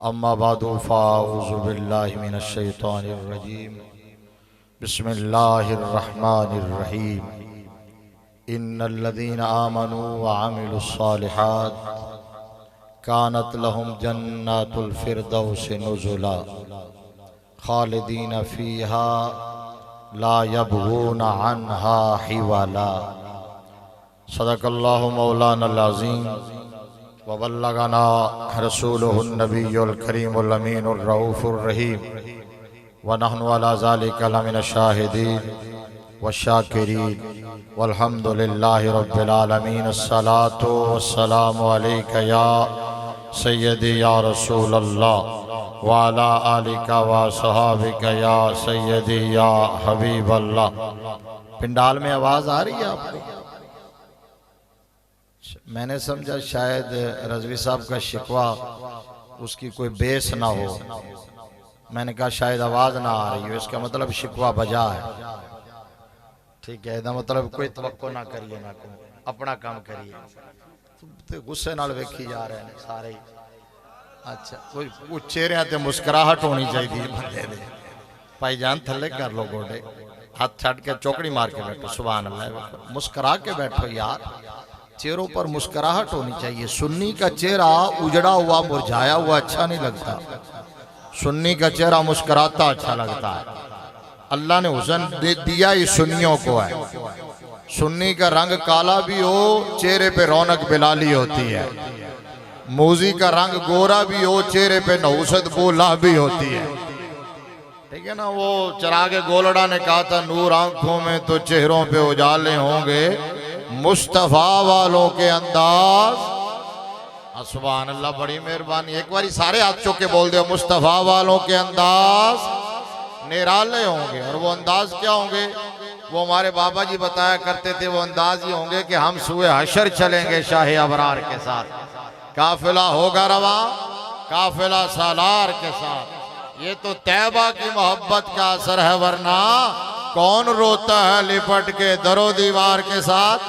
अम्मा बादु फ़ाऊज़ु बिल्लाहि मिनश शैतानिर रजीम बिस्मिल्लाहिर रहमानिर रहीम इन्नल्लज़ीना आमनू व अमिलुस्सालिहात कानत लहुम जन्नातुल फ़िरदौसि नुज़ुला खालिदीन फ़ीहा ला यबगून अन्हा हिवला। सदक़ल्लाहु मौलानल अज़ीम व बल्लगना रसूलुहुन नबियुल करीमुल अमीनुर रऊफ़ुर रहीम व नहनु अला ज़ालिका लमिनश शाहिदीन व शाकिरीन वल्हम्दुलिल्लाहि रब्बिल आलमीन। अस्सलातु वस्सलामु अलैका या सय्यदी या रसूलल्लाह व अला आलिका व सहाबिका या सय्यदी या हबीबल्लाह। पिंडाल में आवाज़ आ रही है आपको? मैंने समझा शायद रज़वी साहब का शिकवा उसकी कोई बेस ना हो। मैंने कहा शायद आवाज़ ना आ रही हो, इसका मतलब शिकवा बजा है। ठीक है, इसका मतलब कोई तवक्को ना करिए, ना को अपना काम करिए। तो गुस्से नाल वेखी जा रहे हैं सारे ही। अच्छा, कोई चेहरे ते मुस्कुराहट होनी चाहिए बंदे दे। भाईजान थले कर लो गोडे, हाथ छड़ के चौकड़ी मार के बैठो, सुभान अल्लाह, मुस्कुरा के बैठो यार। चेहरों पर मुस्कुराहट होनी चाहिए। सुन्नी का चेहरा उजड़ा हुआ मुरझाया हुआ अच्छा नहीं लगता। सुन्नी का चेहरा मुस्कुराता अच्छा लगता है। अल्लाह ने हुस्न दिया ही सुन्नियों को है। सुन्नी का रंग काला भी हो, चेहरे पे रौनक बिलाली होती है। मूजी का रंग गोरा भी हो, चेहरे पे नहुसत बोला भी होती है। ठीक है ना। वो चिरागे गोलड़ा ने कहा था, नूर आंखों में तो चेहरों पे उजाले होंगे, मुस्तफा वालों के अंदाज। सुभान अल्लाह, बड़ी मेहरबानी। एक बार सारे हाथ चौक के बोल दो, मुस्तफा वालों के अंदाज निराले होंगे। और वो अंदाज क्या होंगे? वो हमारे बाबा जी बताया करते थे, वो अंदाज ही होंगे कि हम सुए हशर चलेंगे शाह अबरार के साथ। काफिला होगा रवा, काफिला सालार के साथ। ये तो तैबा की मोहब्बत का असर है, वरना कौन रोता है लिपट के दरो दीवार के साथ।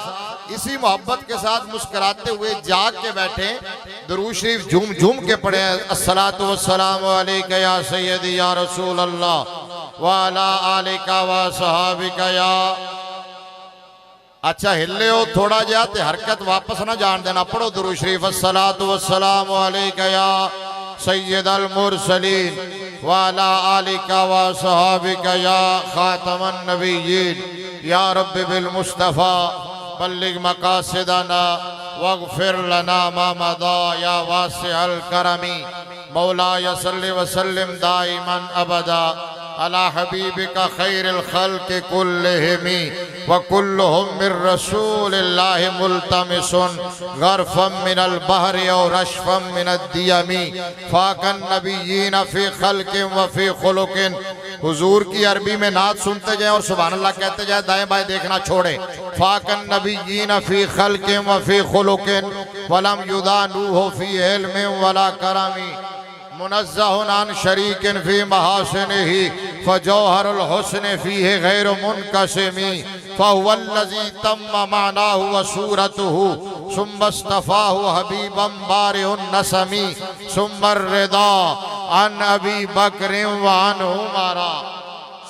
इसी मोहब्बत के साथ मुस्कुराते हुए जाग के बैठे, दुरूद शरीफ झूम झूम के पढ़े। अस्सलातु वस्सलामु अलैका या सय्यदी या रसूल अल्लाह व अला आलिका व सहाबिका या। अच्छा हिले हो थोड़ा जा ते हरकत वापस ना जान देना। पढ़ो दुरूद शरीफ। अस्सलातु वस्सलामु अलैका या सय्यदल मुरसलीन व अला आलिका व सहाबिका या खातमन नबिय्यीन। या रब्बि बिल मुस्तफा बल्लिग मकासिदना वगफिर लना मा मदा या वासिअल करमी। मौलाया सल्लि व सल्लिम दाइमन अबदा अला हबीबिका खैरिल खल्क़ि कुल्लिहिम व कुल्लुहुम मिर रसूलिल्लाहि मुल्तमिसुन गरफम मिनल बहरि और रशफम मिनद दियमी फाकन नबिय्यीन फी खल्क़िन व फी खुलुक़िन। हुजूर की अरबी में नात सुनते जाए और सुभान अल्लाह कहते जाए, दाएं बाएं देखना छोड़े। फाकन नबिय्यीन फी खल्क़िन व फी खुलुक़िन वलम युदानूहु फी इल्मिन वला करमी। मुनज़्ज़हुन अन शरीकिन फी महासिनिही फजौहरुल हुस्न फीहि गैरु मुनक़सिमी। फहुवल्लज़ी तम्म मानाहु व सूरतुहु सुम्मा इस्तफ़ाहु हबीबम बारिउन नसमी। सुम्मा रिदा अन अबी बकर व अन उमरा।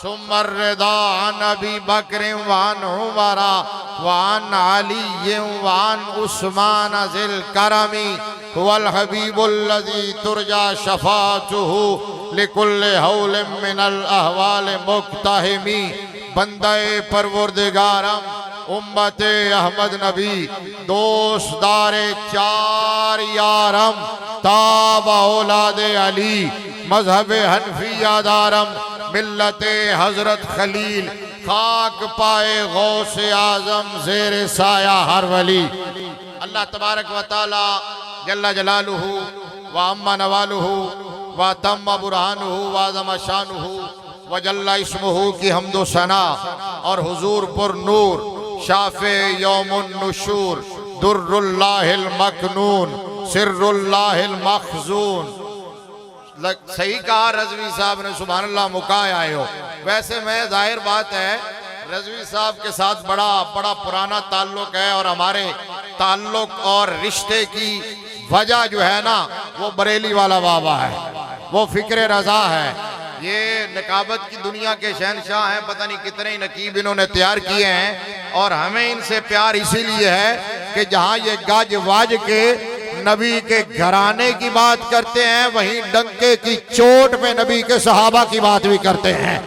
सुम्मा रिदा अन अबी बकर व अन उमरा व अन अली व अन उस्मान ज़िल करमी। हुवल हबीबुल्लज़ी तुरजा शफ़ाअतुहु लिकुल्लि हौलिन मिनल अहवाल मुक़्तहिमी। बंदे परवरदिगारम उम्मते अहमद नबी दोस्तदारे चार यारम ताबा औलादे अली मजहब हनफिया दारम मिल्लते हजरत खलील खाक पाए गौसे आजम जेर साया हर वली। अल्लाह तबारक व तआला जल्ला जलालुहु व अम्मा नवालुहु व तम्मा बुरहानुहु व अज़म शानुहु व जल्ला इस्मुहु की हम्दो सना और हुजूर पुर नूर शाफे यौमुन नुशूर दुर्रुल्लाहिल मकनून सिर्रुल्लाहिल मखजून। सही कहा रज़वी साहब ने, सुभान अल्लाह, मुकाए आए हो। वैसे मैं जाहिर बात है रज़वी साहब के साथ बड़ा पुराना ताल्लुक है और हमारे ताल्लुक और रिश्ते की वजह जो है ना वो बरेली वाला बाबा है। वो फिक्र रजा है। ये नकाबत की दुनिया के शहनशाह हैं, पता नहीं कितने ही नकीब इन्होंने तैयार किए हैं, और हमें इनसे प्यार इसीलिए है कि जहां ये गाज वाज के नबी के घराने की बात करते हैं, वहीं डंके की चोट पे नबी के सहाबा की बात भी करते हैं।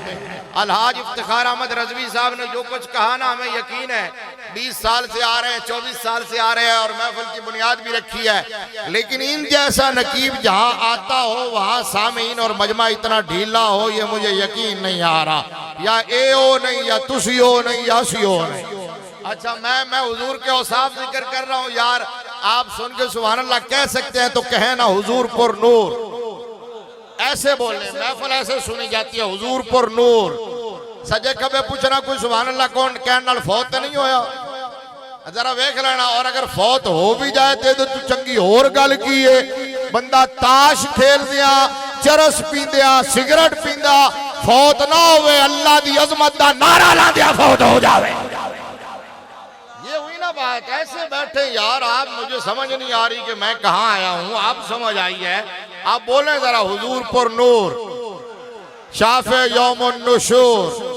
अलहाज इफ्तिखार अहमद रजवी साहब ने जो कुछ कहा ना, हमें यकीन है 20 साल से आ रहे हैं, 24 साल से आ रहे हैं, और महफिल की बुनियाद भी रखी है। लेकिन इन जैसा नकीब जहां आता हो वहां सामीन और मजमा इतना ढीला हो, ये मुझे यकीन नहीं आ रहा। या एओ नहीं, या तुसियो नहीं, या सियो नहीं। अच्छा, मैं हुजूर के औसाफ जिक्र कर रहा हूँ यार, आप सुन के सुभान अल्लाह कह सकते हैं तो कहे ना, हुजूर पुर नूर ऐसे बोलने, महफिल ऐसे सुनी जाती है, हुजूर पुर नूर। सजे कबे पूछना कोई सुभान अल्लाह कौन कहने नाल फौत तो नहीं होया, जरा वेख लेना। और अगर फौत हो भी जाए तो तू चंगी होर गल की है, बंदा ताश खेल दिया, चरस पींदिया, सिगरेट पींदा, फौत ना होवे, अल्लाह दी अजमत दा नारा ला दिया फौत हो जावे। ये हुई ना बात। ऐसे बैठे यार, आप मुझे समझ नहीं आ रही कि मैं कहाँ आया हूँ, आप समझ आई है। आप बोले जरा, हुजूर पुर नूर शाफे यौमुन नुशूर।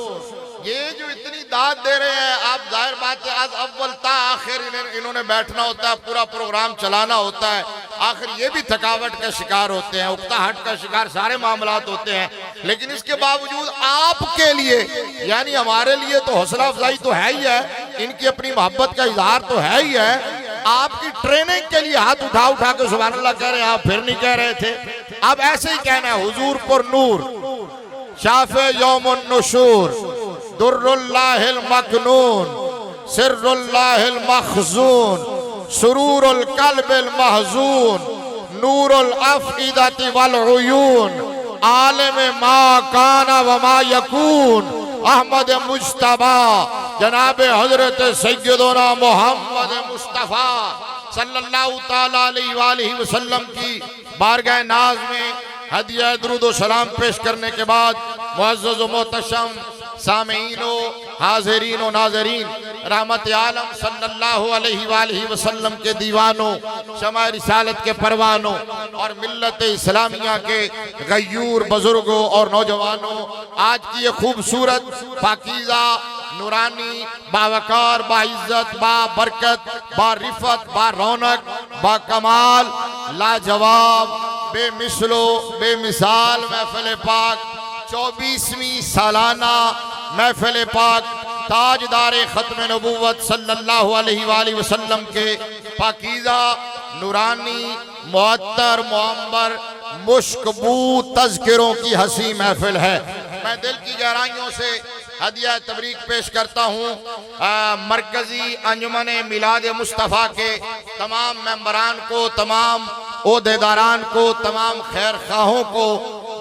ये जो इतनी दाद दे रहे हैं, आप जाहिर बात है आज अव्वल ता आखिर इन्होंने बैठना होता है, पूरा प्रोग्राम चलाना होता है, आखिर ये भी थकावट का शिकार होते हैं, उकताहट का शिकार सारे मामलात होते हैं। लेकिन इसके बावजूद आपके लिए, यानी हमारे लिए तो हौसला अफजाई तो है ही है, इनकी अपनी मोहब्बत का इजहार तो है ही है। आपकी ट्रेनिंग के लिए हाथ उठा उठा के सुभान अल्लाह कह रहे हैं, आप फिर नहीं कह रहे थे। अब ऐसे ही कहना है, हुजूर पुर नूर शाफे यौमुन नुशूर, दुर्रुल्लाहिल मकनून, सिर्रुल्लाहिल मखजून, सुरूरुल कल्बिल महजून, नूरुल अफईदति वल उयून, आलिम मा काना व मा यकून, अहमद मुज्तबा जनाब हजरत सैयदना मोहम्मद मुस्तफ़ा सल्लल्लाहु ताला अलैहि वसल्लम की बारगाह नाज में हदिया दुरूद व सलाम पेश करने के बाद, मुअज़्ज़ज़ व मोहतरम सामीनो, हाज़िरीन व नाज़रीन, रहमत आलम सल्लल्लाहु अलैहि वसल्लम के दीवानों, शमा रिसालत के परवानों और मिल्लत इस्लामिया के गयूर बुजुर्गों और नौजवानों, आज की ये खूबसूरत, पाकीज़ा, नूरानी, बावकार, बाइज्जत, बाबरकत, बारिफत, बारौनक, बाकमाल, लाजवाब, बेमिसलो बेमिसाल महफिल पाक 24वीं सालाना महफिल पाक ताजदार खत्म नबूवत सल्लल्लाहु अलैहि वसल्लम के पाकीज़ा, नूरानी, मुअत्तर, मुअम्बर, मुश्कबू तज़किरों की हसी महफिल है। मैं दिल की गहराइयों से हदिया तबरीक पेश करता हूँ मरकजी अंजुमन मिलाद मुस्तफ़ा के तमाम मेंबरान को, तमाम ओहदेदारान को, तमाम खैर खाहों को,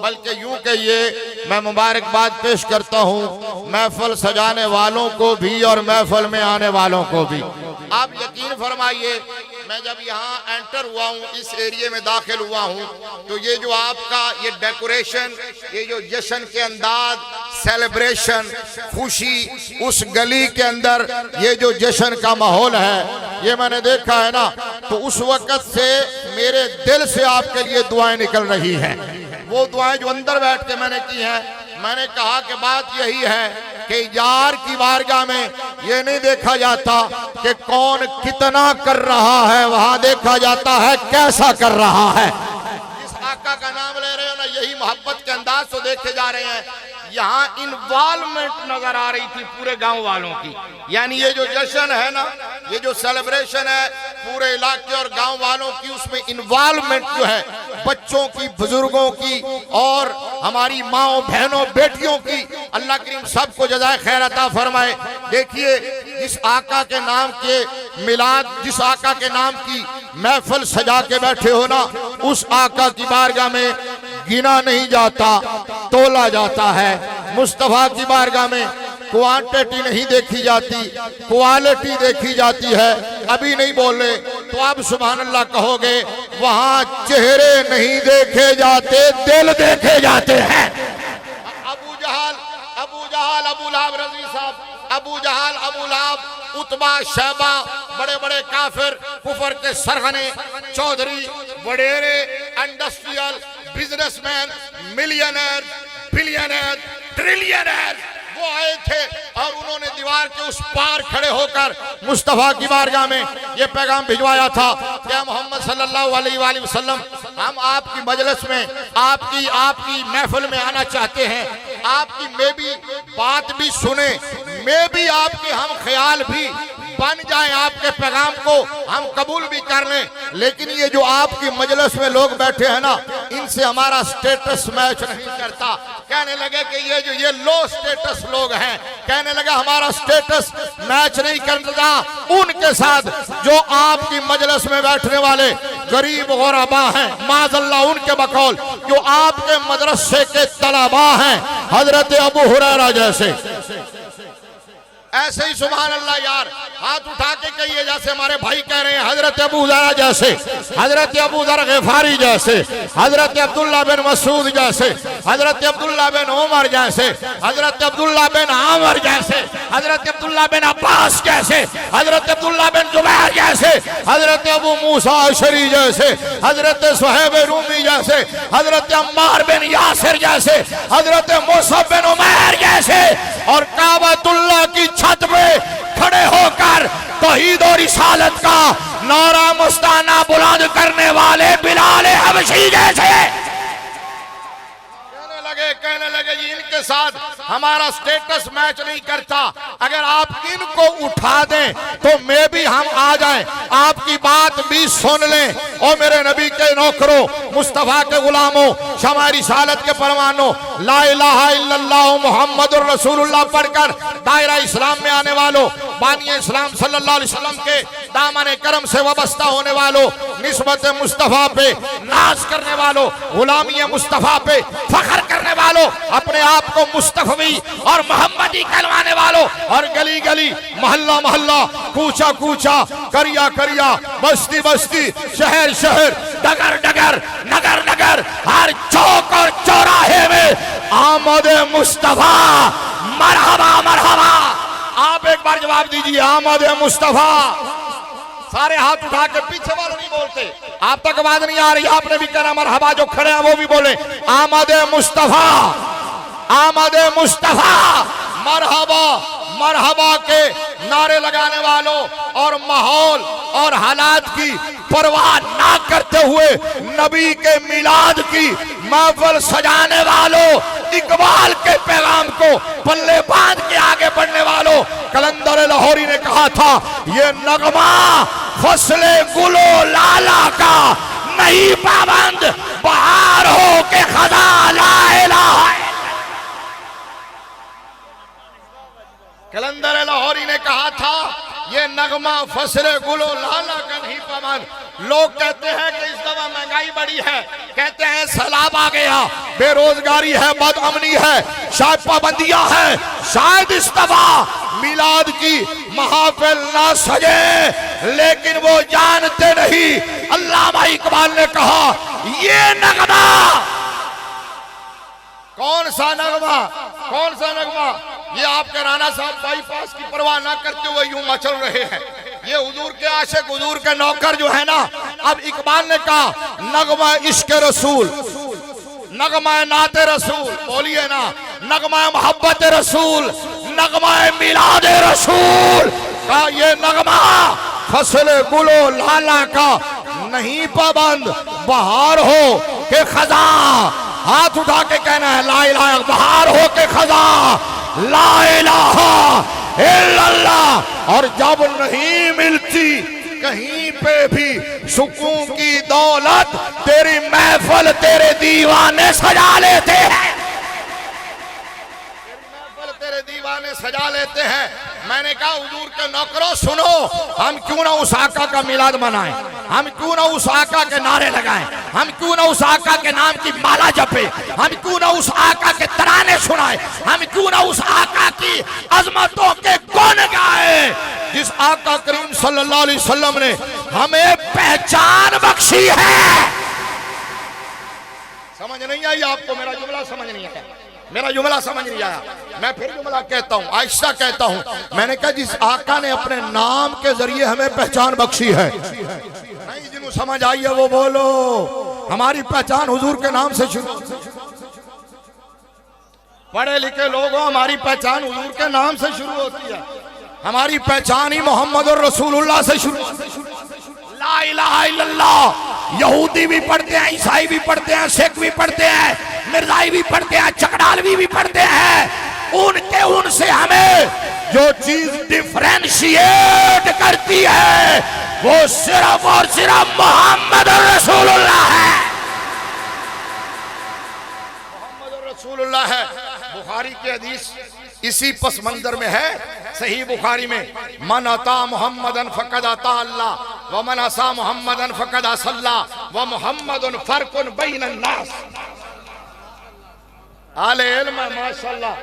बल्कि यूं कि ये मैं मुबारकबाद पेश करता हूँ महफिल सजाने वालों को भी और महफिल में आने वालों को भी। आप यकीन फरमाइए, मैं जब यहाँ एंटर हुआ हूँ, इस एरिया में दाखिल हुआ हूँ, तो ये जो आपका ये डेकोरेशन, ये जो जश्न के अंदाज, सेलिब्रेशन, खुशी, उस गली के अंदर ये जो जश्न का माहौल है, ये मैंने देखा है ना, तो उस वक़्त से मेरे दिल से आपके लिए दुआएं निकल रही हैं। वो दुआएं जो अंदर बैठ के मैंने की हैं, मैंने कहा कि बात यही है कि यार की बारगाह में ये नहीं देखा जाता कि कौन कितना कर रहा है, वहां देखा जाता है कैसा कर रहा है। जिस आका का नाम ले रहे हो ना, यही मोहब्बत के अंदाज से देखे जा रहे हैं। यहाँ इन्वॉल्वमेंट नजर आ रही थी पूरे गांव वालों की, यानी ये जो जश्न है ना, ये जो सेलिब्रेशन है पूरे इलाके और गांव वालों की, उसमें इन्वॉल्वमेंट जो है बच्चों की, बुजुर्गों की और हमारी माओ, बहनों, बेटियों की, अल्लाह करीम सबको जज़ाए खैर अता फरमाए। देखिए, जिस आका के नाम के मिलाद, जिस आका के नाम की महफिल सजा के बैठे हो ना, उस आका की बारगाह में गिना नहीं जाता, तोला जाता है। मुस्तफ़ा की बारगाह में क्वांटिटी नहीं देखी जाती, क्वालिटी देखी जाती है। अभी नहीं बोले तो आप सुभान अल्लाह कहोगे, वहां चेहरे नहीं देखे जाते, दिल देखे जाते हैं। अबू जहाल, अबू लाहब रज़ी साहब, अबू जहाल, अबू लाहब, उतबा, शैबा, बड़े बड़े काफिर, कुफर के सरगने, चौधरी, वडेरे, industrial, businessman, millionaire, billionaire, trillionaire वो आए थे और उन्होंने दीवार के उस पार खड़े होकर मुस्तफा की बारगाह में ये पैगाम भिजवाया था कि मोहम्मद सल्लल्लाहु अलैहि वसल्लम, हम आपकी मजलिस में आपकी महफिल में आना चाहते हैं, आपकी में भी बात भी सुने, में भी आपके हम ख्याल भी बन जाए, आपके पैगाम को हम कबूल भी कर लें, लेकिन ये जो आपकी मजलिस में लोग बैठे हैं ना, इनसे हमारा स्टेटस मैच नहीं करता। कहने लगे कि ये लो स्टेटस लोग हैं, कहने लगा हमारा स्टेटस मैच नहीं करता उनके साथ जो आपकी मजलिस में बैठने वाले गरीब गुरबा हैं, माज़अल्लाह उनके बकौल जो आपके मदरसे के तलबा हैं, हजरत अबू हुरैरा जैसे। ऐसे ही सुभान अल्लाह यार, हाथ उठा के कहिए जैसे हमारे भाई कह रहे हैं, हजरत अबू ज़र जैसे, हजरत अबू ज़र ग़िफ़ारी जैसे, हजरत अब्दुल्ला बिन मसूद जैसे, हजरत अब्दुल्ला बिन उमर जैसे, हजरत अब्दुल्ला बिन आमर जैसे, हजरत अब्दुल्ला बिन अब्बास जैसे, हजरत अब्दुल्ला बिन जुबैर जैसे, हजरत अबू मूसा अशरी जैसे, हजरत सुहैब रूमी जैसे, हजरत अम्मार बिन यासिर जैसे, हजरत मुसअब बिन उमैर जैसे, और काबतुल्लाह की छत पे खड़े होकर तौहीद और रिसालत का नारा मस्ताना बुलंद करने वाले बिलाल हबशी जैसे। कहने लगे जी इनके साथ हमारा स्टेटस मैच नहीं करता, अगर आप इनको उठा दें तो मैं भी हम आ जाएं, आपकी बात भी सुन लें। और मेरे नबी के नौकरों, मुस्तफा के गुलामों, शमाई रिसालत के परवानों, ला इलाहा इल्लल्लाह मुहम्मदुर रसूलुल्लाह पढ़कर दायरा इस्लाम में आने वालों, बानी इस्लाम सल्लल्लाहु अलैहि वसल्लम के दामन करम से वाबस्ता होने वालों, निस्बत मुस्तफा पे नाज करने वालों, गुलामी मुस्तफा पे फख्र करने वालों, अपने आप को मुस्तफवी और मोहम्मदी कहलवाने वालों, और गली गली, मोहल्ला मोहल्ला, कूचा कूचा, करिया करिया, बस्ती बस्ती, शहर शहर, डगर डगर, नगर नगर, हर चौक और चौराहे में आमद मुस्तफा, मरहबा मरहबा। आप एक बार जवाब दीजिए, आमद मुस्तफा। सारे हाथ उठा के, पीछे वाले नहीं बोलते, आप तक आवाज नहीं आ रही, आपने भी कहना मरहबा, जो खड़े हैं वो भी बोले आमद मुस्तफा, आमद मुस्तफा, मरहबा मरहबा के नारे लगाने वालों और माहौल और हालात की परवाह ना करते हुए नबी के मिलाद की महफिल सजाने वालों, इकबाल के पैगाम को पल्ले बांध के आगे बढ़ने वालों, कलंदर लाहौरी ने कहा था, ये नगमा फसले गुलो लाला का नहीं पाबंद, बहार हो के खजा ला इलाहा। कलंदर लाहौरी ने कहा था, ये नगमा फसले गुलो लाला का नहीं पाबंद। लोग कहते हैं कि इस दफा महंगाई बढ़ी है, कहते हैं सैलाब आ गया, बेरोजगारी है, बदअमनी है, शायद पाबंदियां हैं, शायद इस दफा मिलाद की महफिल ना सजे, लेकिन वो जानते नहीं, अल्लामा इकबाल ने कहा, ये नगमा, कौन सा नगमा, कौन सा नगमा, ये आपके राणा साहब बाईपास की परवाह ना करते हुए यूं मचल रहे हैं, ये हुजूर के आशिक, हुजूर के नौकर जो है ना। अब इकबाल ने कहा, नगमा इश्क रसूल, नगमा नाते रसूल, बोलिए ना, नगमा मोहब्बत रसूल, नगमा मिलाद रसूल का ये नगमा फसले गुलो लाला का नहीं पाबंद, बहार हो के खजा। हाथ उठा के कहना है, ला इलाहा, बहार हो के खजा, ला इलाहा इल्लल्लाह। और जब नहीं मिलती कहीं पे भी सुकून की दौलत, तेरी महफिल तेरे दीवाने सजा लेते हैं, तेरे दीवाने सजा लेते हैं। मैंने कहा, हुजूर के नौकरों सुनो, हम क्यों ना उस आका का मिलाद मनाएं, हम क्यों ना उस आका के नारे लगाएं, हम क्यों ना उस आका के नाम की माला जपे, हम क्यों ना उस आका के तराने सुनाएं, हम क्यों ना उस आका की अजमतों के गुण गाएं, जिस आका करीम सल्लल्लाहु अलैहि वसल्लम ने हमें पहचान बख्शी है। समझ नहीं आई आपको? मेरा जुमला समझ नहीं आया, मेरा जुमला समझ नहीं आया। मैं फिर जुमला कहता हूँ, आहिस्ता कहता हूँ। मैंने कहा, जिस आका ने अपने नाम के जरिए हमें पहचान बख्शी है, नहीं जिन्होंने समझ आई है वो बोलो। हमारी पहचान हुजूर के नाम से शुरू। पढ़े लिखे लोगों, हमारी पहचान हुजूर के नाम से शुरू होती है। हमारी पहचान ही मोहम्मद और रसूलुल्लाह से शुरू। ला इलाहा इल्लल्लाह यहूदी भी पढ़ते हैं, ईसाई भी पढ़ते हैं, सिख भी पढ़ते हैं, मिर्जाई भी पढ़ते हैं, चकडालवी भी पढ़ते हैं। उनके उनसे हमें जो चीज डिफरेंशिएट करती है वो सिर्फ और सिर्फ मोहम्मद और रसूलुल्लाह है। मोहम्मद और रसूलुल्लाह है। बुखारी की हदीस इसी पस मंजर में है, सही बुखारी में, मन अता मोहम्मदन फकद अता अल्लाह व मन असा मोहम्मदन फकद असल्लाह व मोहम्मदुन फर्कुन बैनन नास। आले इल्म माशाल्लाह।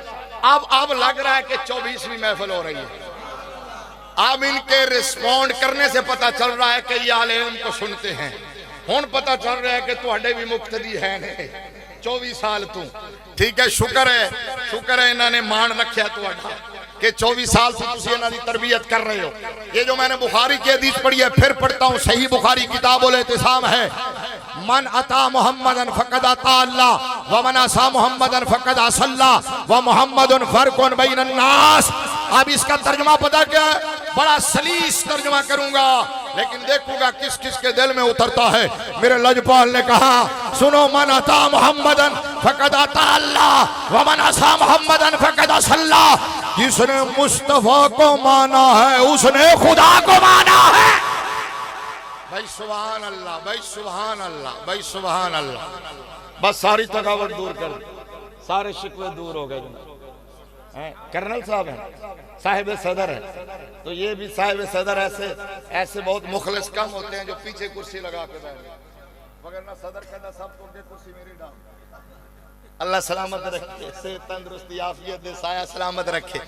अब लग रहा है कि 24वीं महफिल हो रही है। अब इनके रिस्पॉन्ड करने से पता चल रहा है कि ये आले इल्म को सुनते हैं। हुन पता चल रहा है कि तुहाडे भी मुक्तदी है ने 24 साल तू। ठीक है, शुक्र है इन्होंने मान रखा तुहाडा कि 24 साल से तुसी इन्हां दी तरबियत कर रहे हो। ये जो मैंने बुखारी की हदीस पढ़ी है, फिर पढ़ता हूं, सही बुखारी किताबुल इत्तिसाम है। मन अता मोहम्मदन फकद अता अल्लाह व मन असा मोहम्मदन फकद असल्लाह व मोहम्मदुन फर्कुन बैनन नास। अब इसका तर्जुमा पता क्या है? बड़ा सलीस तर्जुमा करूंगा, लेकिन देखूंगा किस किस के दिल में उतरता है। मेरे लजपाल ने कहा, सुनो, मन अता मोहम्मदन फकद अता अल्लाह व मन असा मोहम्मदन फकद असल्लाह। जिसने मुस्तफा को माना है उसने खुदा को माना है। भाई सुभान अल्लाह, भाई सुभान अल्लाह, भाई सुभान अल्लाह। बस सारी थकावट दूर कर, सारे शिकवे दूर हो गए। कर्नल साहब हैं, साहिब सदर है, तो ये भी साहिब सदर ऐसे बहुत मुखलिस कम होते हैं जो पीछे कुर्सी लगा के बैठे, वगरना सदर कहता सबको दे कुर्सी मेरी डाल। अल्लाह सलामत रखे, से तंदुरुस्ती आफियत दे, साया सलामत रखे।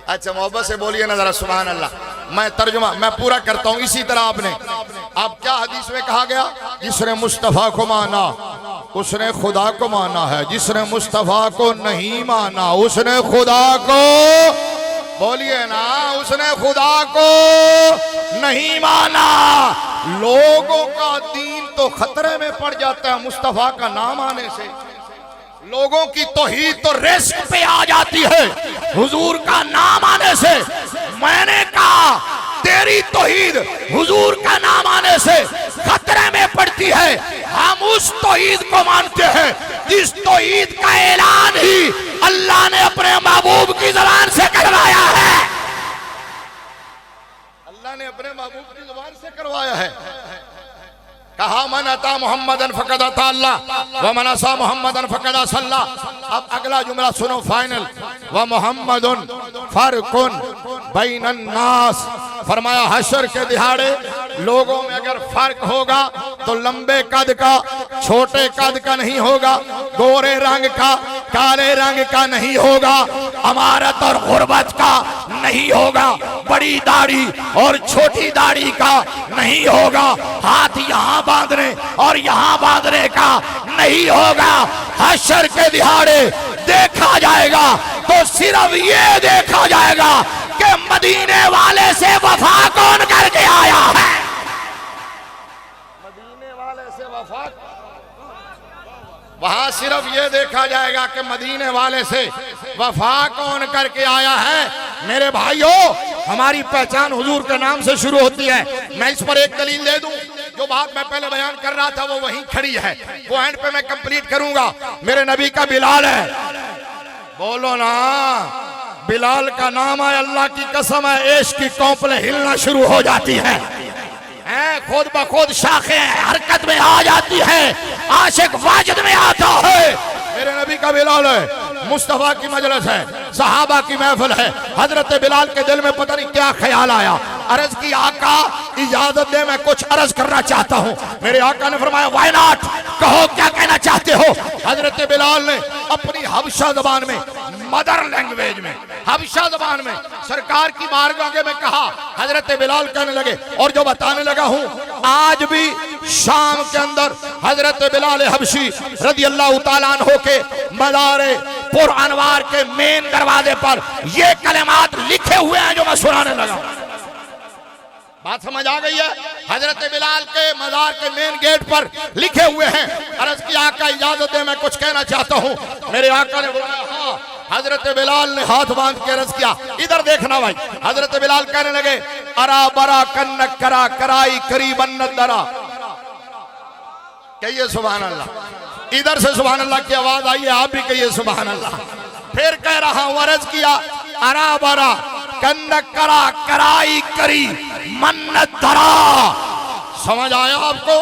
अच्छा, मोहब्बत से बोलिए ना जरा सुभान अल्लाह। मैं तर्जुमा मैं पूरा करता हूँ इसी तरह। आपने अब क्या हदीस में कहा गया? जिसने मुस्तफ़ा को माना उसने खुदा को माना है, जिसने मुस्तफ़ा को नहीं माना उसने खुदा को, बोलिए ना, उसने खुदा को नहीं माना। लोगों का दीन तो खतरे में पड़ जाता है मुस्तफ़ा का नाम आने से। लोगों की तौहीद तो रिस्क पे आ जाती है हुजूर का नाम आने से। मैंने कहा तेरी तौहीद हुजूर का नाम आने से खतरे में पड़ती है। हम उस तौहीद को मानते हैं जिस तौहीद का ऐलान ही अल्लाह ने अपने महबूब की ज़बान से करवाया है। अल्लाह ने अपने महबूब की ज़बान से करवाया है। कहा मन अता मोहम्मदन फकद अता अल्लाह व मन असा मोहम्मदन फकद असल्लाह। अब अगला जुमला सुनो फाइनल, व मोहम्मदुन फर्कुन बैनन नास। फरमाया हशर के दिहाड़े लोगों में अगर फर्क होगा तो लंबे कद का, छोटे कद का नहीं होगा, गोरे रंग का, काले रंग का नहीं होगा, अमारत और गुर्बत का नहीं होगा, बड़ी दाढ़ी और छोटी दाढ़ी का नहीं होगा, हाथ यहाँ बांधने और यहाँ बांधने का नहीं होगा। हशर के दिहाड़े देखा जाएगा तो सिर्फ ये देखा जाएगा कि मदीने वाले से वफा कौन करके आया है। मदीने वाले से वफा, वहां सिर्फ ये देखा जाएगा कि मदीने वाले से वफा कौन करके आया है। मेरे भाइयों, हमारी पहचान हुजूर के नाम से शुरू होती है। मैं इस पर एक दलील दे दूं। जो बात मैं पहले बयान कर रहा था वो वहीं खड़ी है, वो एंड पे मैं कंप्लीट करूंगा। मेरे नबी का बिलाल है, बोलो ना, बिलाल का नाम है, अल्लाह की कसम है, इश्क की कौपले हिलना शुरू हो जाती है, खुद ब खुद शाखें हरकत में आ जाती है, आशिक वाजिद में आता है। मेरे नबी का बिलाल है, मुस्तफा की मजलिस है, सहाबा की महफिल है। हजरत बिलाल के दिल में पता नहीं क्या ख्याल आया, अर्ज की आका इजाजत दे, मैं कुछ अर्ज करना चाहता हूँ। मेरे आका ने फरमाया व्हाई नॉट, कहो क्या कहना चाहते हो। हजरत बिलाल ने अपनी हबशा जबान में, मदर लैंग्वेज में, हबशा जबान में सरकार की बारगाह में कहा। हजरत बिलाल कहने लगे, और जो बताने लगा हूँ, आज भी शाम के अंदर हजरत बिलाल हबशी रदी अल्लाह तआला अन्हु के मज़ारे पुर अनवार के मेन दरवाजे पर ये कलिमात लिखे हुए हैं जो मैं सुनाने लगा। बात समझ आ गई है? हजरत बिलाल के मजार के मेन गेट पर लिखे हुए हैं, अर्ज की आका इजाजत है मैं कुछ कहना चाहता हूँ। मेरे आका ने बोला हाँ। हजरत बिलाल ने हाथ बांध के अर्ज किया, इधर देखना भाई। हजरत बिलाल कहने लगे अरा बरा कन्नक करा कराई करीबन दरा। कहिए सुभान अल्लाह। इधर से सुभान अल्लाह की आवाज आई है, आप भी कहिए सुभान अल्लाह। फिर कह रहा हूं, अर्ज किया अरा बरा कन्नक करा कराई करी मन्नत धरा। समझ आया आपको?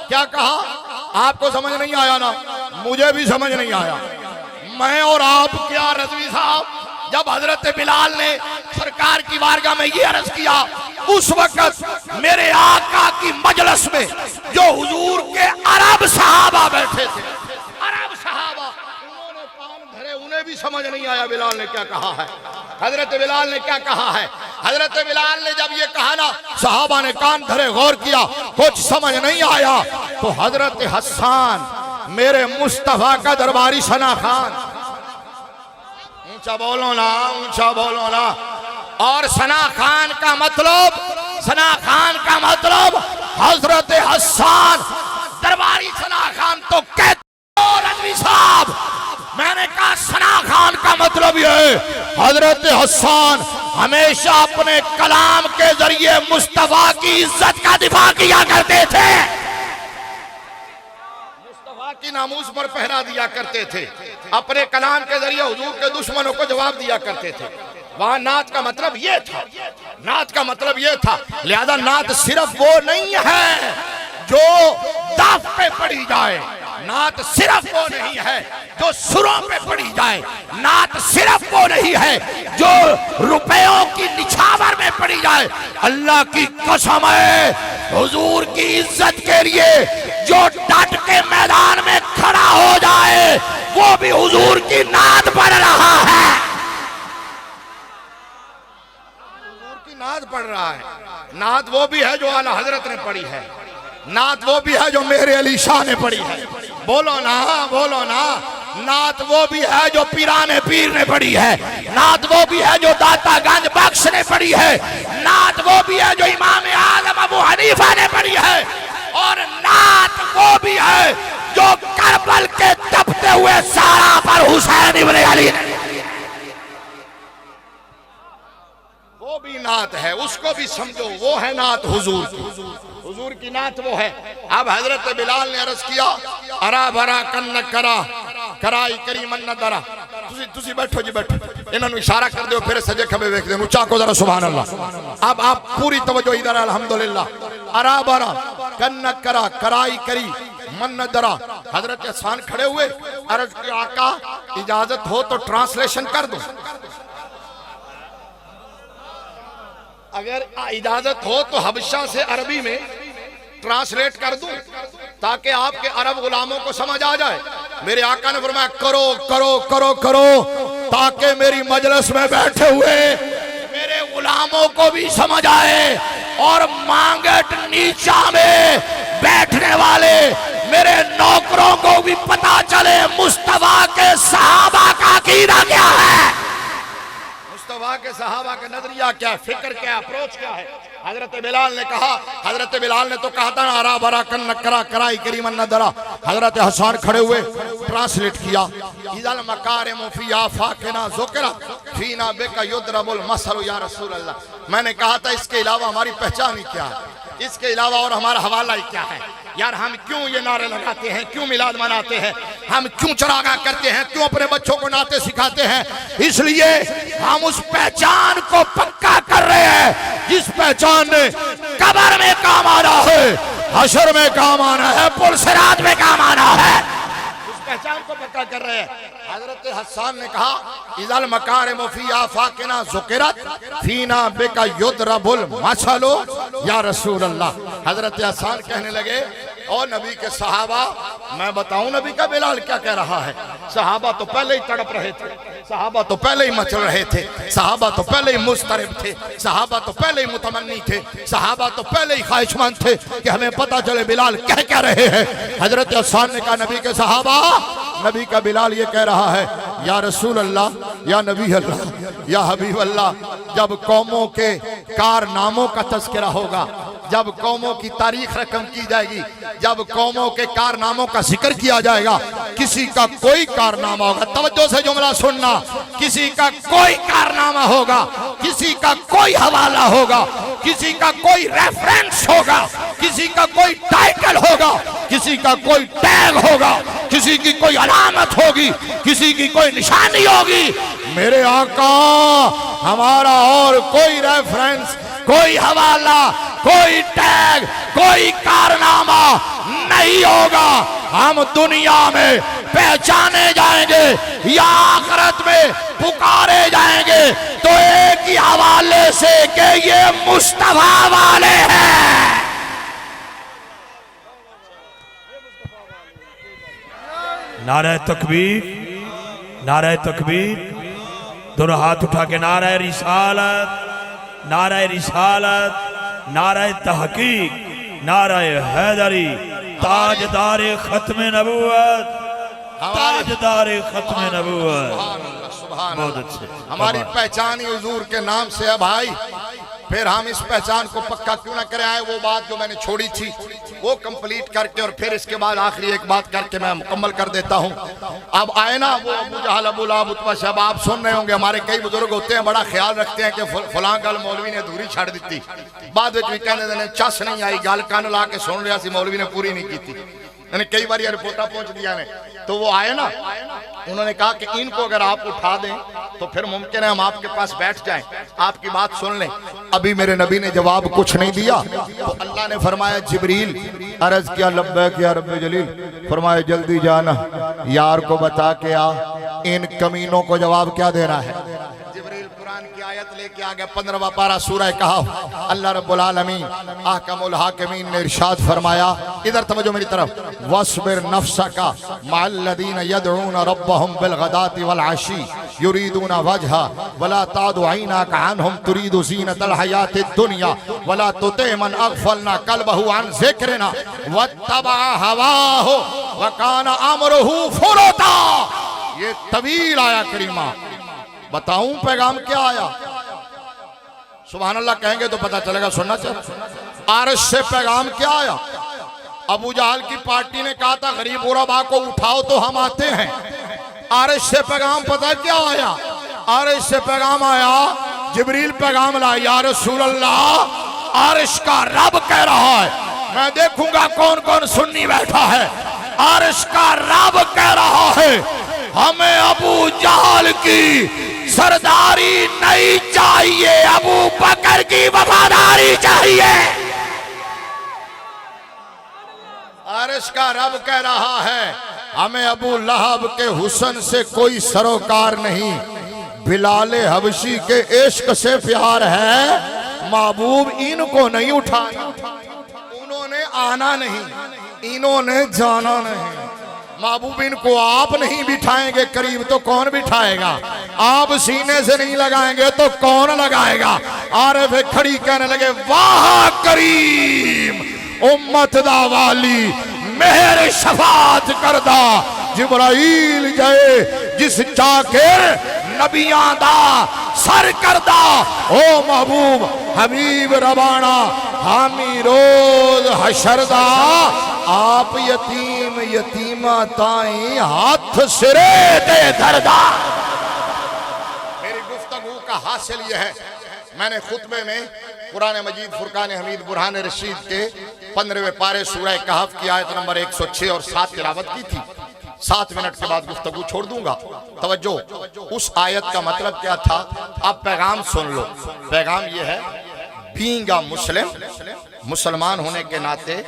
क्या कहा? आपको समझ नहीं आया ना? मुझे भी समझ नहीं आया। मैं और आप क्या रज़वी साहब, जब हजरत बिलाल ने सरकार की बारगाह में ये अर्ज किया, उस वक्त मेरे आका की मजलिस में जो हुजूर के अरब सहाबा बैठे थे, अरब सहाबा, उन्होंने कान धरे, उन्हें भी समझ नहीं आया बिलाल ने क्या कहा है। हजरत बिलाल ने क्या कहा है? हजरत बिलाल ने जब ये कहा ना, सहाबा ने कान धरे, गौर किया, कुछ समझ नहीं आया। तो हजरत हसन मेरे मुस्तफा का दरबारी सना खान, ऊंचा बोलो ना, ऊंचा बोलो ना। और सना खान का मतलब, सना खान का मतलब हजरत हसन दरबारी सना खान। तो कहते हो रज़वी साहब, मैंने कहा सना खान का मतलब ये हजरत हसन हमेशा अपने कलाम के जरिए मुस्तफा की इज्जत का दिफा किया करते थे, मुस्तफा की नामूस पर पहरा दिया करते थे, अपने कलाम के जरिए हुजूर के दुश्मनों को जवाब दिया करते थे। वहां नात का मतलब ये था, नात का मतलब ये था। लिहाजा नात सिर्फ वो नहीं है जो दाफ पे पढ़ी जाए, नात सिर्फ वो नहीं है जो सुरों पे पढ़ी जाए, नात सिर्फ वो नहीं है जो रुपयों की निछावर में पढ़ी जाए। अल्लाह की कसम है, हुजूर की इज्जत के लिए जो डट के मैदान में खड़ा हो जाए वो भी हुजूर की नात पढ़ रहा है, हुजूर की नात पढ़ रहा है। नात वो भी है जो आला हजरत ने पढ़ी है, नात वो भी है जो मेरे अली शाह ने पढ़ी है। बोलो ना, बोलो ना। नात वो भी है जो पीराने पीर ने पढ़ी है, नात वो भी है जो दाता गंज बख्श ने पढ़ी है, नात वो भी है जो इमाम आजम अबू हनीफा ने पढ़ी है, और नात वो भी है जो करबल के तपते हुए सारा पर हुसैन इब्ने अली ने, वो भी नात है, उसको भी समझो, वो है नात हुजूर की, हुजूर की नात वो है। अब हजरत बिलाल ने अर्ज किया अरा भरा कन्न करा कराई करी मन्न दरा। तुसी बैठो जी, बैठो, इन्होंने इशारा कर दो, फिर सजे खबे वेख दे, ऊंचा को जरा सुभान अल्लाह। अब आप पूरी तवज्जो इधर, अल्हम्दुलिल्लाह। अरा भरा कन्न करा कराई करी मन्न दरा। हजरत हसन खड़े हुए, अर्ज किया आका इजाजत हो तो ट्रांसलेशन कर दो, अगर इजाजत हो तो हबशा से अरबी में ट्रांसलेट कर दूं ताकि आपके अरब गुलामों को समझ आ जाए। मेरे आका ने फरमाया करो करो करो करो, ताकि मेरी मजलिस में बैठे हुए मेरे गुलामों को भी समझ आए और मांगट नीचा में बैठने वाले मेरे नौकरों को भी पता चले मुस्तफा के सहाबा का अकीदा क्या है, मुस्तफा के सहाबा का नजरिया क्या है, फिक्र क्या है, अप्रोच क्या है। हजरत बिलाल ने कहा, हजरत बिलाल ने तो कहा था ना अरा बरा कन्न करा कराई करीमन न दरा। हजरत हसन खड़े हुए ट्रांसलेट किया, इदल मकारिम फी आफाकिना ज़ुकरा फीना बिका युद्रबुल मसलु या रसूल अल्लाह। मैंने कहा था इसके अलावा हमारी पहचान ही क्या है, इसके अलावा और हमारा हवाला ही क्या है। यार हम क्यों ये नारे लगाते हैं, क्यों मिलाद मनाते हैं, हम क्यों चरागा करते हैं, क्यों अपने बच्चों को नाते सिखाते हैं? इसलिए हम उस पहचान को पक्का कर रहे हैं जिस पहचान ने कब्र में काम आना है, हशर में काम आना है, पुलसिरात में काम आना है, उस पहचान को पक्का कर रहे हैं। हजरत हसन ने कहा इदल मकारिम फी आफाकिना ज़ुकिरत फीना बिका युद्रबुल मसलु या रसूल अल्लाह। हजरत हसन कहने लगे और नबी के सहाबा, मैं बताऊं नबी का बिलाल क्या कह रहा है। सहाबा तो पहले ही तड़प रहे थे, सहाबा तो पहले ही मचल रहे थे, सहाबा तो पहले ही मुस्तरिब थे, सहाबा तो पहले ही मुतमन्नी थे, सहाबा तो पहले ही ख्वाहिशमंद थे कि हमें पता चले बिलाल कह क्या रहे हैं। हजरत हसन ने कहा नबी के सहाबा, नबी का बिलाल ये कह रहा है या रसूल अल्लाह, या नबी अल्लाह, या हबीब अल्लाह, जब कौमों के कारनामों का तज़किरा होगा, जब कौमों की तारीख रकम की जाएगी, जब कौमों के कारनामों का जिक्र किया जाएगा, किसी का कोई कारनामा होगा, तवज्जो से जुमला सुनना, किसी का कोई कारनामा होगा, किसी का कोई हवाला होगा, किसी का कोई रेफरेंस होगा, किसी का कोई टाइटल होगा, किसी का कोई टैग होगा, किसी की कोई अलामत होगी, किसी की कोई निशानी होगी, मेरे आका हमारा और कोई रेफरेंस, कोई हवाला, कोई टैग, कोई कारनामा नहीं होगा। हम दुनिया में पहचाने जाएंगे या आखिरत में पुकारे जाएंगे तो एक ही हवाले से कि ये मुस्तफा वाले हैं। नारे तकबीर, नारे तकबीर, दोनों हाथ उठा के नारे रिसालत, नारे रिसालत, नारे तहकीक, नारे हैदरी, ताजदारे खत्म नबूवत, ताजदारे खत्म नबूवत। बहुत अच्छे। हमारी पहचान ही हुजूर के नाम से है भाई, फिर हम इस पहचान को पक्का क्यों ना करें। आए वो बात जो मैंने छोड़ी थी वो कंप्लीट करके और फिर इसके बाद आखिरी एक बात करके मैं मुकम्मल कर देता हूँ। अब आए ना वो अबू जहल, अबू लहब, उतबा, शैबा, आप सुन रहे होंगे, हमारे कई बुजुर्ग होते हैं बड़ा ख्याल रखते हैं कि फलां गल मौलवी ने अधूरी छड़ दी, बाद में कहने देने चस नहीं आई, गल कान ला के सुन रहा सी, मौलवी ने पूरी नहीं की थी। मैंने कई बार ये रिपोर्टा पहुंच दिया ने, तो वो आए ना, उन्होंने कहा कि इनको अगर आप उठा दें तो फिर मुमकिन है हम आपके पास बैठ जाएं, आपकी बात सुन लें। अभी मेरे नबी ने जवाब कुछ नहीं दिया तो अल्लाह ने फरमाया जिब्रील, अर्ज किया लब्बैक या रब्बे जलील, फरमाया जल्दी जाना यार को बता के आ, इन कमीनों को जवाब क्या देना है। जिब्रील कुरान की आयत लेके आ गया, 15वां पारा सूरह कहफ। अल्लाह रब्बुल आलमीन अहकमुल हाकिमीन ने इरशाद फरमाया, इधर तवज्जो मेरी तरफ, वस्बिर नफ्सका मअल्लज़ीना यदऊना रब्बहुम बिलगदाति वल अशी युरीदूना वजहा वला तादु ऐनाका अन्हुम तुरीदु ज़ीनतल हयातिद दुनिया वला तुति मन अग़फलना क़ल्बहु अन ज़िक्रिना वत्तबअ हवाहु व काना अमरुहु फुरुता। ये तवील आया करीमा, बताऊं पैगाम क्या आया? सुभान अल्लाह कहेंगे तो पता चलेगा, सुनना चाहिए। आरश से पैगाम क्या आया? अबू जहल की पार्टी ने कहा था गरीब गुरबा को उठाओ तो हम आते हैं। आरश से पैगाम पता क्या आया? आरश से पैगाम आया, जिब्रील पैगाम लाया, या रसूल अल्लाह आरश का रब कह रहा है, मैं देखूंगा कौन कौन सुन्नी बैठा है। आरश का रब कह रहा है हमें अबू जहल की सरदारी नहीं चाहिए, अबू बकर की वफादारी चाहिए। आरश का रब कह रहा है हमें अबू लहब के हुस्न से कोई सरोकार नहीं, बिलाले हबशी के इश्क से प्यार है, महबूब इनको नहीं उठाना, उन्होंने आना नहीं, इन्होंने जाना नहीं। महबूब इनको आप नहीं बिठाएंगे करीब तो कौन बिठाएगा? आप सीने से नहीं लगाएंगे तो कौन लगाएगा? आरिफ खड़ी कहने लगे वाह करीम उम्मत दा वाली मेहर शफात करदा जिब्राइल जय जिस चाकिर नबियां दा सर करदा ओ महबूब हबीब रबाना हामी रोज हशरदा आप यतीम यतीमा ताई हाथ सिरे दे दरदा। मेरी गुफ्तगू का हासिल यह है, मैंने खुतबे में कुरान मजीद फुरकान हमीद बुरहान रशीद के 15वें पारे सूरह कहफ की आयत नंबर 106 और 7 तिलावत की थी। 7 मिनट के बाद गुफ्तगू छोड़ दूंगा। तवज्जो, उस आयत का मतलब क्या था? आप पैगाम सुन लो। पैगाम यह है, बीइंग अ मुस्लिम, मुसलमान होने के नाते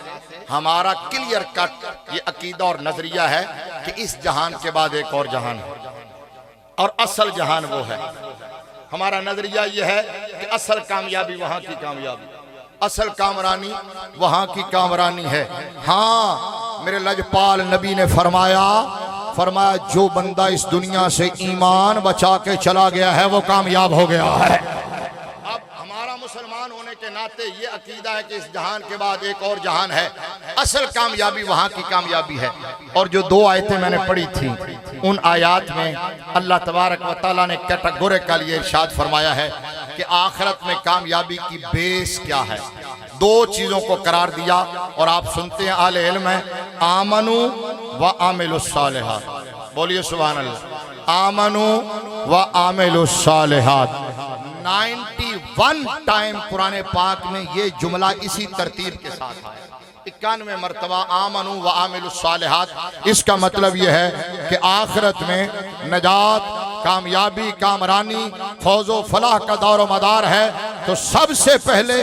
हमारा क्लियर कट ये अकीदा और नजरिया है कि इस जहान के बाद एक और जहान है और असल जहान वो है। हमारा नजरिया यह है कि असल कामयाबी वहां की कामयाबी, असल कामरानी वहां की कामरानी है। हाँ, मेरे लजपाल नबी ने फरमाया जो बंदा इस दुनिया से ईमान बचा के चला गया है वो कामयाब हो गया है। अब हमारा मुसलमान होने के नाते ये अकीदा है कि इस जहान के बाद एक और जहान है, असल कामयाबी वहां की कामयाबी है। और जो 2 आयतें मैंने पढ़ी थी उन आयात में अल्लाह तबारक व तआला ने कैटेगोरिकली ये इरशाद फरमाया है कि आखिरत में कामयाबी की बेस क्या है। दो चीजों को करार दिया और आप सुनते हैं आले इल्म है, आमनु व आमिलुस सालिहात। बोलिए सुभान अल्लाह। आमनु व आमिलुस सालिहात 91 टाइम कुरान पाक में ये जुमला इसी तरतीब के साथ आया। 91 मरतबा आमनु व आमिलुस सालिहात। इसका मतलब यह है कि आखिरत में नजात, कामयाबी, कामरानी, फौजो फलाह का दौर मदार है तो सबसे पहले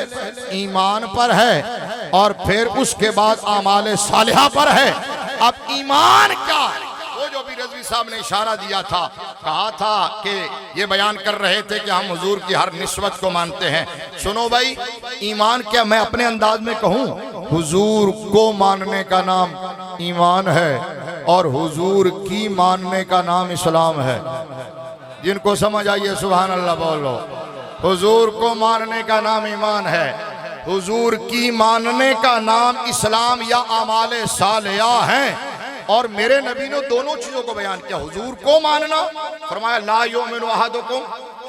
ईमान पर है और फिर उसके बाद आमाले सालिहा पर है। अब ईमान क्या है, वो जो भी रज़वी साहब ने इशारा दिया था, कहा था कि ये बयान कर रहे थे कि हम हुजूर की हर निस्बत को मानते हैं। सुनो भाई, ईमान क्या, मैं अपने अंदाज में कहूँ, हुजूर को मानने का नाम ईमान है और हुजूर की मानने का नाम इस्लाम है। जिनको समझ आइए सुभान अल्लाह बोलो। हुजूर को मानने का नाम ईमान है, हुजूर की मानने का नाम इस्लाम या आमाले सालिहा है। और मेरे नबी ने दोनों चीजों को बयान किया। हुजूर को मानना, फरमाया ला युमिनु अहदुकुम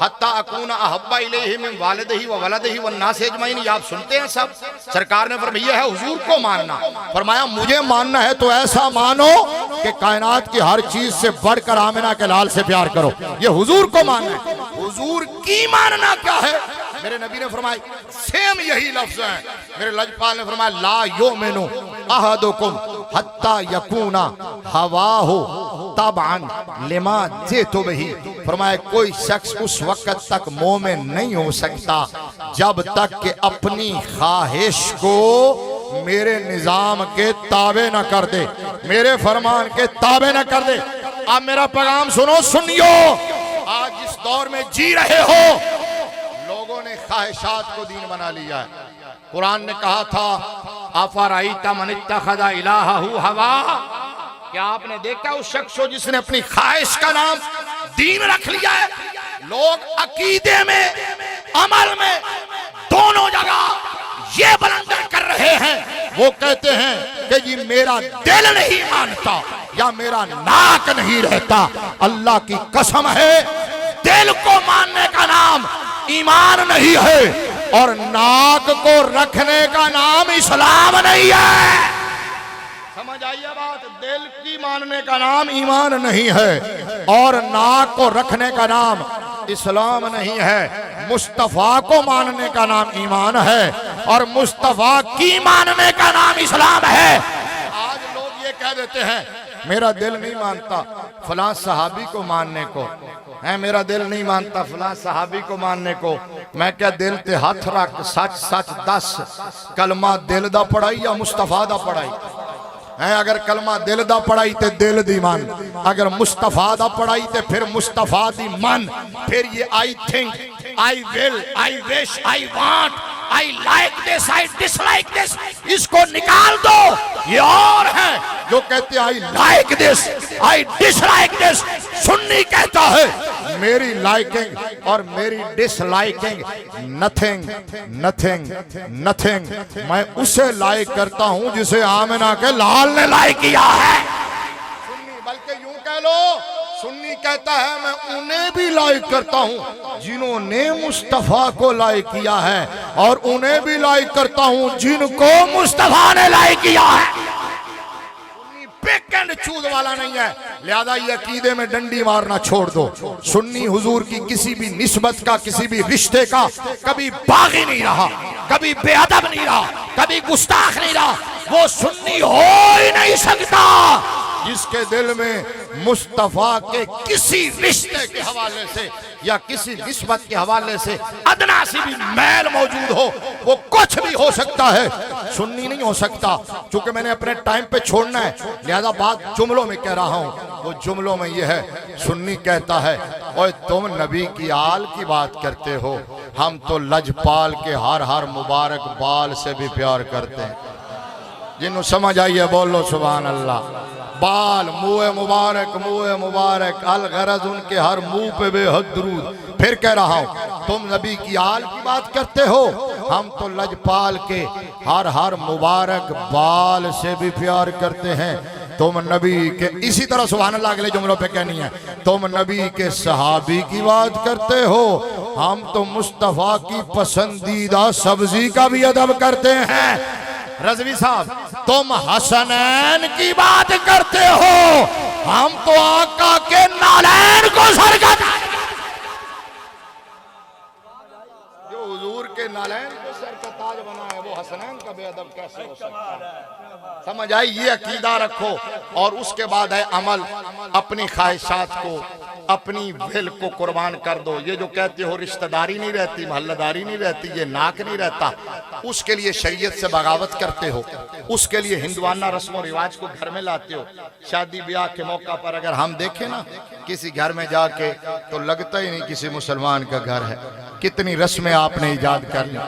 हत्ता अकूना अहब्बा इलैहि मिन वालिदिही व वलदिही वन नास अजमईन। ये आप सुनते हैं सब। सरकार ने फरमाया है हुजूर को मानना, फरमाया मुझे मानना है तो ऐसा मानो कि कायनात की हर चीज से बढ़कर आमिना के लाल से प्यार करो। ये हुजूर को मानना है। हुजूर की मानना क्या है, मेरे नबी ने फरमाया सेम यही लफ्ज है। मेरे लजपाल ने फरमाया ला युमिनु अहदुकुम हत्ता यकूना हवाहु तबअन लिमा जितु बिही। फरमाया कोई शख्स उस वक्त तक मोमिन नहीं हो सकता जब तक कि अपनी ख्वाहिश को मेरे निजाम के ताबे न कर दे, मेरे फरमान के ताबे न कर दे। अब मेरा पैगाम सुनो सुनियो, आज जिस दौर में जी रहे हो लोगों ने ख्वाहिशात को दीन बना लिया है। कुरान ने कहा था अफराइता मन इत्तखज़ा इलाहहु हवा, क्या आपने देखा उस शख्स को जिसने अपनी ख्वाहिश का नाम दीन रख लिया है। लोग अकीदे में, अमल में, दोनों जगह ये बुलंद कर रहे हैं। वो कहते हैं कि जी मेरा दिल नहीं मानता या मेरा नाक नहीं रहता। अल्लाह की कसम है, दिल को मानने का नाम ईमान नहीं है और नाक को रखने का नाम इस्लाम नहीं है। समझ आइए बात, दिल की मानने का नाम ईमान नहीं है और नाक को रखने का नाम इस्लाम नहीं है। मुस्तफा को मानने का नाम ईमान है और मुस्तफा की मानने का नाम इस्लाम है। आज लोग ये कह देते हैं मेरा दिल नहीं मानता फलां सहाबी को मानने को है, मेरा दिल नहीं मानता फलां सहाबी को मानने को। मैं क्या दिल ते हाथ रख सच सच दस, कलमा दिल दा पढ़ाई या मुस्तफा दा पढ़ाई है। अगर कलमा दिल दा पढ़ाई ते दिल दी मन, अगर मुस्तफा दा पढ़ाई ते फिर मुस्तफा दी मन। फिर ये I think, I will, I wish, I want, I like this, I dislike this, इसको निकाल दो। ये और है जो कहते हैं I like this, I dislike this. Sunni कहता है मेरी लाइकिंग और मेरी डिसलाइकिंग नथिंग नथिंग नथिंग। मैं उसे लाइक करता हूं जिसे आमिना के लाल ने लाइक किया है। सुन्नी, बल्कि यूं कह लो, सुन्नी कहता है मैं उन्हें भी लाइक करता हूं जिन्होंने मुस्तफा को लाइक किया है और उन्हें भी लाइक करता हूं जिनको मुस्तफा ने लाइक किया है। पिक एंड चूज वाला नहीं है। लिहाजा ये अकीदे में डंडी मारना छोड़ दो। सुन्नी हुजूर की किसी भी निस्बत का, किसी भी रिश्ते का कभी बागी नहीं रहा, कभी बेअदब नहीं रहा, कभी गुस्ताख नहीं रहा। वो सुन्नी हो ही नहीं सकता जिसके दिल में मुस्तफा के किसी रिश्ते के हवाले से या किसी निस्बत के हवाले से अदना सी भी मैल मौजूद हो। वो कुछ भी हो सकता है, सुन्नी नहीं हो सकता। चूंकि मैंने अपने टाइम पे छोड़ना है लिहाजा बात जुमलों में कह रहा हूं। वो जुमलों में ये है, सुन्नी कहता है ओए तुम नबी की आल की बात करते हो, हम तो लजपाल के हर हर मुबारक बाल से भी प्यार करते हैं। जिन्हों समझ आइए बोलो सुभान अल्लाह। बाल, मुँह मुबारक अल गरज उनके हर मुंह पे बेहद दरूद। फिर कह रहा हूं तुम नबी की आल की बात करते हो, हम तो लजपाल के हर हर मुबारक बाल से भी प्यार करते हैं। तुम नबी के, इसी तरह सुभान अल्लाह अगले जुमलों पे कहनी है, तुम नबी के सहाबी की बात करते हो, हम तो मुस्तफा की पसंदीदा सब्जी का भी अदब करते हैं। रजवी साहब तुम हसनैन की बात करते हो, हम तो आका के नालैन को सर का जो हुजूर के नालैन को सर का ताज बना है वो हसनैन का बेअदब कैसे हो सकता है? समझ आई? ये अकीदा रखो और उसके बाद है अमल। अपनी ख्वाहिशात को, अपनी दिल को कुर्बान कर दो। ये जो कहते हो रिश्तेदारी नहीं रहती, मोहल्लेदारी नहीं रहती, ये नाक नहीं रहता, उसके लिए शरीयत से बगावत करते हो, उसके लिए हिंदुआना रस्म रिवाज को घर में लाते हो। शादी ब्याह के मौका पर अगर हम देखें ना किसी घर में जाके तो लगता ही नहीं किसी मुसलमान का घर है। कितनी रस्में आपने ईजाद कर ली,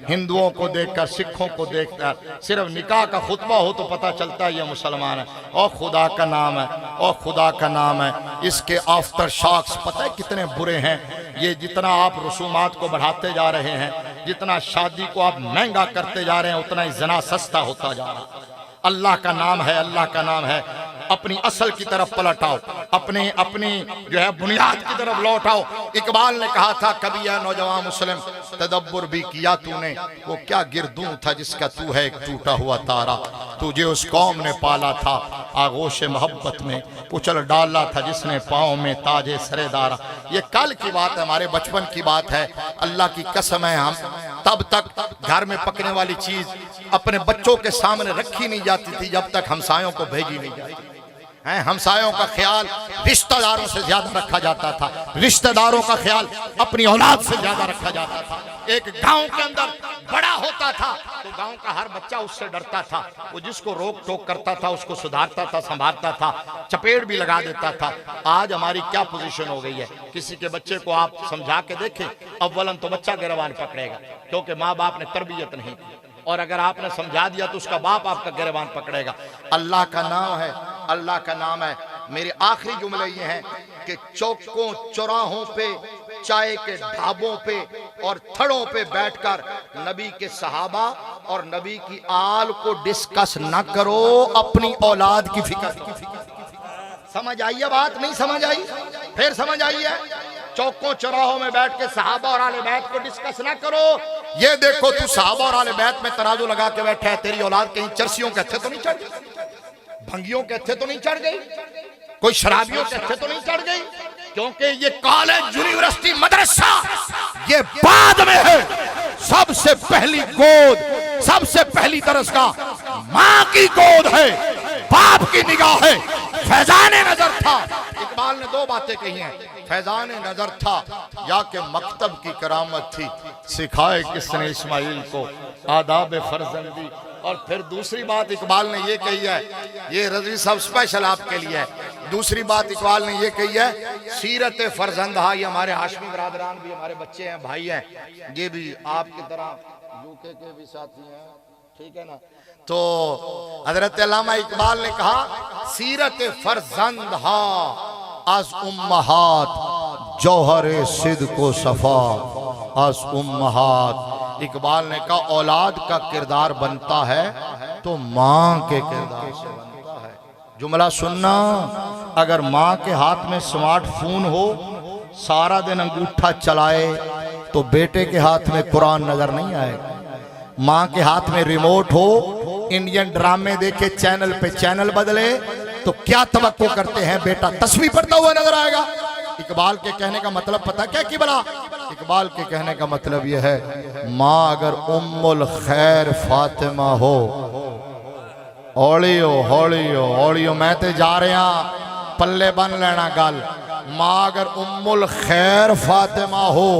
हिंदुओं को देखकर, सिखों को देखकर। सिर्फ निकाह का खुतबा हो तो पता चलता है ये मुसलमान है। और खुदा का नाम है, और खुदा का नाम है। इसके आफ्टर शॉक्स पता है कितने बुरे हैं। ये जितना आप रसूमात को बढ़ाते जा रहे हैं, जितना शादी को आप महंगा करते जा रहे हैं, उतना ही जना सस्ता होता जा रहा है। अल्लाह का नाम है, अल्लाह का नाम है। अपनी असल की तरफ पलट आओ, अपनी अपनी जो है बुनियाद की तरफ लौट आओ। इकबाल ने कहा था कभी या नौजवान मुस्लिम तदब्बुर भी किया तूने, वो क्या गिरदू था जिसका तू है एक टूटा हुआ तारा। तुझे उस कौम ने पाला था आगोश मोहब्बत में, उछल डाला था जिसने पाँव में ताजे सरेदारा। ये कल की बात है, हमारे बचपन की बात है। अल्लाह की कसम है, हम तब तक घर में पकने वाली चीज अपने बच्चों के सामने रखी नहीं जाती थी जब तक हमसायों को भेजी नहीं जाती है। हमसायों का ख्याल रिश्तेदारों से ज्यादा रखा जाता था, रिश्तेदारों का ख्याल अपनी औलाद से ज्यादा रखा जाता था। एक गांव के अंदर बड़ा होता था तो गांव का हर बच्चा उससे डरता था। वो जिसको रोक टोक करता था उसको सुधारता था, संभालता था, चपेट भी लगा देता था। आज हमारी क्या पोजीशन हो गई है, किसी के बच्चे को आप समझा के देखें, अव्वलन तो बच्चा गिरबान पकड़ेगा क्योंकि माँ बाप ने तरबियत नहीं की, और अगर आपने समझा दिया तो उसका बाप आपका गिरबान पकड़ेगा। अल्लाह का नाम है, अल्लाह का नाम है। मेरे आखिरी जुमले ये हैं कि चौकों चौराहों पे, चाय के ढाबों पे और थड़ों पे बैठकर नबी के सहाबा और नबी की आल को डिस्कस न करो, अपनी औलाद की फिक्र। समझ आई है बात? नहीं समझ आई? फिर समझ आई है? चौकों चौराहों में बैठ के सहाबा और आले बैत को डिस्कस ना करो। ये देखो तू सहाबा और आले बैत में तराजू लगा के बैठा है, तेरी औलाद कहीं चरसियों के हत्थे तो नहीं चढ़ गई, भंगियों के हत्थे तो नहीं चढ़ गई, कोई शराबियों के हत्थे तो नहीं चढ़ गई? क्योंकि ये कॉलेज, यूनिवर्सिटी, मदरसा ये बाद में है। सबसे पहली गोद, सबसे पहली दरसगाह माँ की गोद है, बाप की निगाह है। फैजाने नजर था, इकबाल ने दो बातें कही हैं, फैजाने नजर था या कि मकतब की करामत थी, सिखाए किसने इस्माइल को आदाब फर्जंदी। और फिर दूसरी बात इकबाल ने ये कही है, ये रज़वी साहब स्पेशल आपके लिए है। दूसरी बात इकबाल ने ये कही है, सीरत फर्जंदहा, ये हमारे हाशमी बरादरान भी हमारे बच्चे हैं, भाई हैं, ये भी आपकी तरह यूके के भी साथी हैं, ठीक है ना। तो हजरत अल्लामा इकबाल ने कहा सीरत फर्जंदहा अज उम्महात जौहरे सिद को सफा अज उम्महात। इकबाल ने कहा औलाद का किरदार बनता है तो माँ के किरदार से बनता है। जुमला सुनना, अगर माँ के हाथ में स्मार्टफोन हो, सारा दिन अंगूठा चलाए तो बेटे के हाथ में कुरान नजर नहीं आएगा। माँ के हाथ में रिमोट हो, इंडियन ड्रामे देखे, चैनल पे चैनल बदले तो क्या तवक्को करते हैं बेटा तस्वीर पढ़ता हुआ नजर आएगा। इकबाल के कहने का मतलब पता क्या कि बला, इकबाल के कहने का मतलब यह है, माँ अगर उम्मुल खैर फातिमा हो, औलियो हौलियो औलियो मैं ते जा रहा पल्ले बन लेना गल, माँ अगर उम्मुल खैर फातिमा हो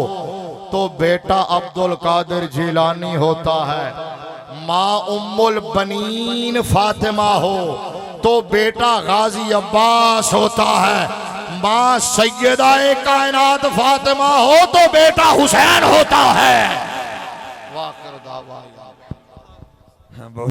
तो बेटा अब्दुल कादिर जिलानी होता है। माँ उम्मुल बनीन फातिमा हो तो बेटा गाजी अब्बास होता है। माँ सैयदाए कायनात फातिमा हो तो बेटा हुसैन होता है। वाक़िर दावा।